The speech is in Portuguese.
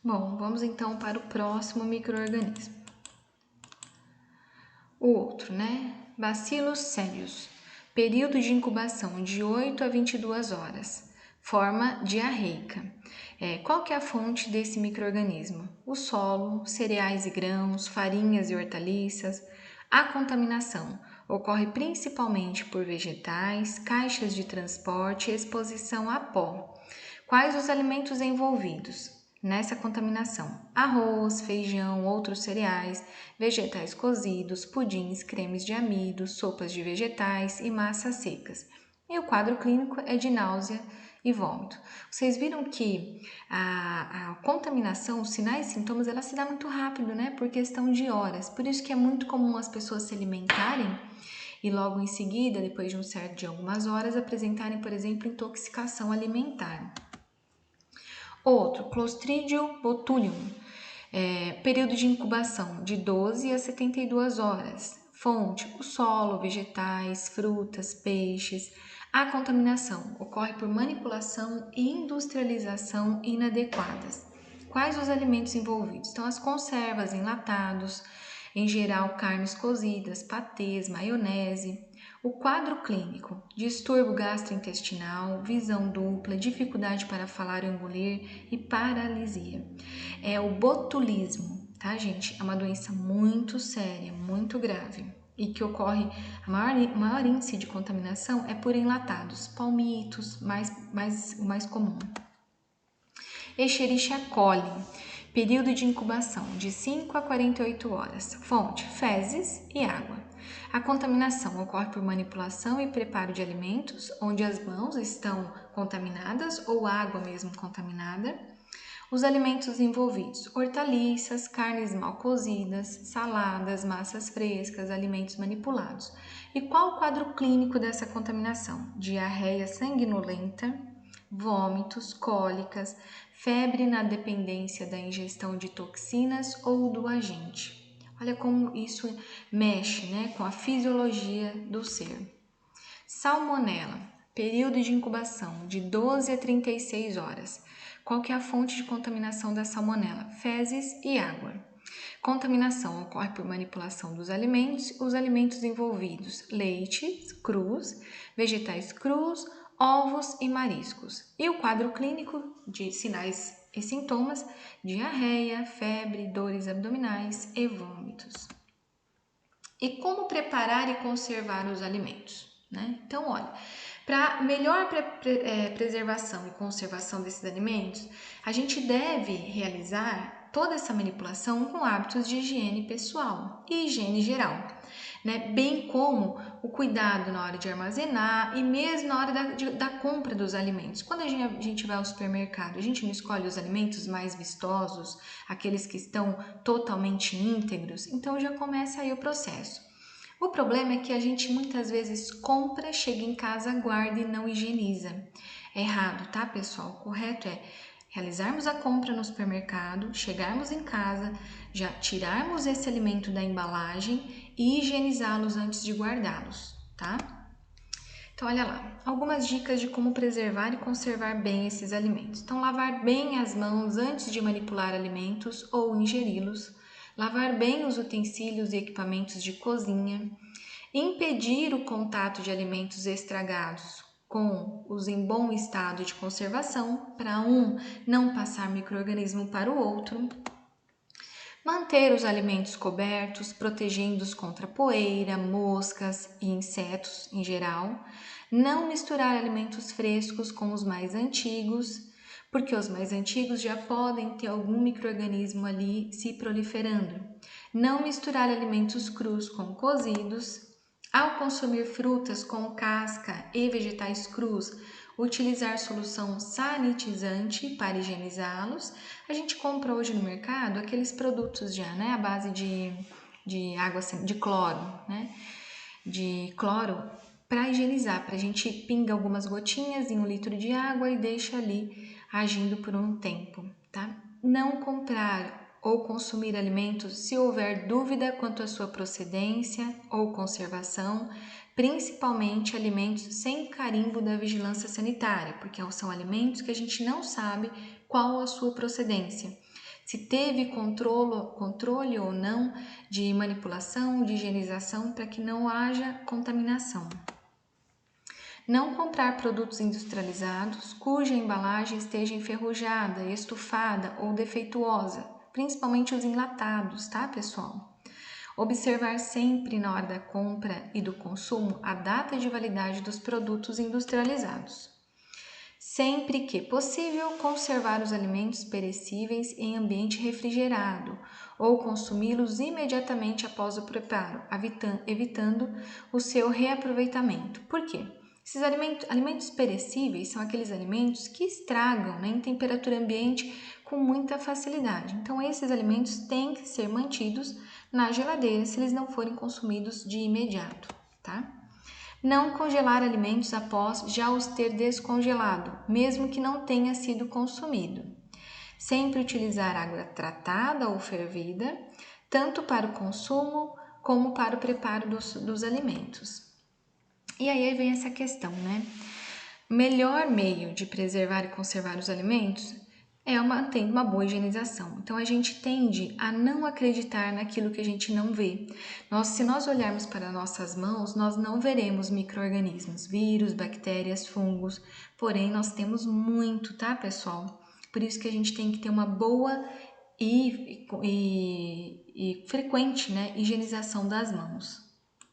Bom, vamos então para o próximo micro-organismo. O outro, né? Bacillus cereus. Período de incubação de 8 a 22 horas. Forma diarreica. Qual que é a fonte desse micro-organismo? O solo, cereais e grãos, farinhas e hortaliças. A contaminação ocorre principalmente por vegetais, caixas de transporte e exposição a pó. Quais os alimentos envolvidos nessa contaminação? Arroz, feijão, outros cereais, vegetais cozidos, pudins, cremes de amido, sopas de vegetais e massas secas. E o quadro clínico é de náusea e vômito. Vocês viram que a contaminação, os sinais e sintomas, ela se dá muito rápido, né? Por questão de horas. Por isso que é muito comum as pessoas se alimentarem e logo em seguida, depois de algumas horas, apresentarem, por exemplo, intoxicação alimentar. Outro, Clostridium botulinum, período de incubação de 12 a 72 horas. Fonte, o solo, vegetais, frutas, peixes. A contaminação ocorre por manipulação e industrialização inadequadas. Quais os alimentos envolvidos? Então, as conservas, enlatados, em geral carnes cozidas, patês, maionese. O quadro clínico: distúrbio gastrointestinal, visão dupla, dificuldade para falar ou engolir e paralisia. É o botulismo, tá, gente? É uma doença muito séria, muito grave e que ocorre, o maior índice de contaminação é por enlatados, palmitos, o mais comum. Escherichia coli, período de incubação de 5 a 48 horas. Fonte, fezes e água. A contaminação ocorre por manipulação e preparo de alimentos, onde as mãos estão contaminadas ou água mesmo contaminada. Os alimentos envolvidos: hortaliças, carnes mal cozidas, saladas, massas frescas, alimentos manipulados. E qual o quadro clínico dessa contaminação? Diarreia sanguinolenta, vômitos, cólicas, febre na dependência da ingestão de toxinas ou do agente. Olha como isso mexe, né, com a fisiologia do ser. Salmonela, período de incubação de 12 a 36 horas. Qual que é a fonte de contaminação da salmonela? Fezes e água. Contaminação ocorre por manipulação dos alimentos, os alimentos envolvidos: leite crus, vegetais crus, ovos e mariscos. E o quadro clínico de sinais e sintomas: diarreia, febre, dores abdominais e vômitos. E como preparar e conservar os alimentos, né? Então, olha, para melhor preservação e conservação desses alimentos, a gente deve realizar toda essa manipulação com hábitos de higiene pessoal e higiene geral, né? Bem como o cuidado na hora de armazenar e mesmo na hora da compra dos alimentos. Quando a gente vai ao supermercado, a gente não escolhe os alimentos mais vistosos, aqueles que estão totalmente íntegros, então já começa aí o processo. O problema é que a gente muitas vezes compra, chega em casa, guarda e não higieniza. É errado, tá, pessoal? O correto é realizarmos a compra no supermercado, chegarmos em casa, já tirarmos esse alimento da embalagem e higienizá-los antes de guardá-los, tá? Então, olha lá, algumas dicas de como preservar e conservar bem esses alimentos. Então, lavar bem as mãos antes de manipular alimentos ou ingeri-los, lavar bem os utensílios e equipamentos de cozinha, impedir o contato de alimentos estragados com os em bom estado de conservação, para um não passar micro-organismo para o outro, manter os alimentos cobertos, protegendo-os contra poeira, moscas e insetos em geral, não misturar alimentos frescos com os mais antigos, porque os mais antigos já podem ter algum micro-organismo ali se proliferando. Não misturar alimentos crus com cozidos. Ao consumir frutas com casca e vegetais crus, utilizar solução sanitizante para higienizá-los. A gente compra hoje no mercado aqueles produtos já, né, à base de água, de cloro, né, de cloro para higienizar, para a gente pinga algumas gotinhas em 1 litro de água e deixa ali agindo por um tempo, tá? Não comprar ou consumir alimentos se houver dúvida quanto à sua procedência ou conservação, principalmente alimentos sem carimbo da vigilância sanitária, porque são alimentos que a gente não sabe qual a sua procedência. se teve controle ou não de manipulação, de higienização, para que não haja contaminação. Não comprar produtos industrializados cuja embalagem esteja enferrujada, estufada ou defeituosa, principalmente os enlatados, tá, pessoal? Observar sempre na hora da compra e do consumo a data de validade dos produtos industrializados. Sempre que possível, conservar os alimentos perecíveis em ambiente refrigerado ou consumi-los imediatamente após o preparo, evitando o seu reaproveitamento. Por quê? Esses alimentos perecíveis são aqueles alimentos que estragam, né, em temperatura ambiente com muita facilidade. Então, esses alimentos têm que ser mantidos na geladeira se eles não forem consumidos de imediato, tá? Não congelar alimentos após já os ter descongelado, mesmo que não tenha sido consumido. Sempre utilizar água tratada ou fervida, tanto para o consumo como para o preparo dos alimentos. E aí vem essa questão, né? O melhor meio de preservar e conservar os alimentos é mantendo uma boa higienização. Então, a gente tende a não acreditar naquilo que a gente não vê. Se nós olharmos para nossas mãos, nós não veremos micro-organismos, vírus, bactérias, fungos, porém, nós temos muito, tá, pessoal? Por isso que a gente tem que ter uma boa e frequente, né, higienização das mãos.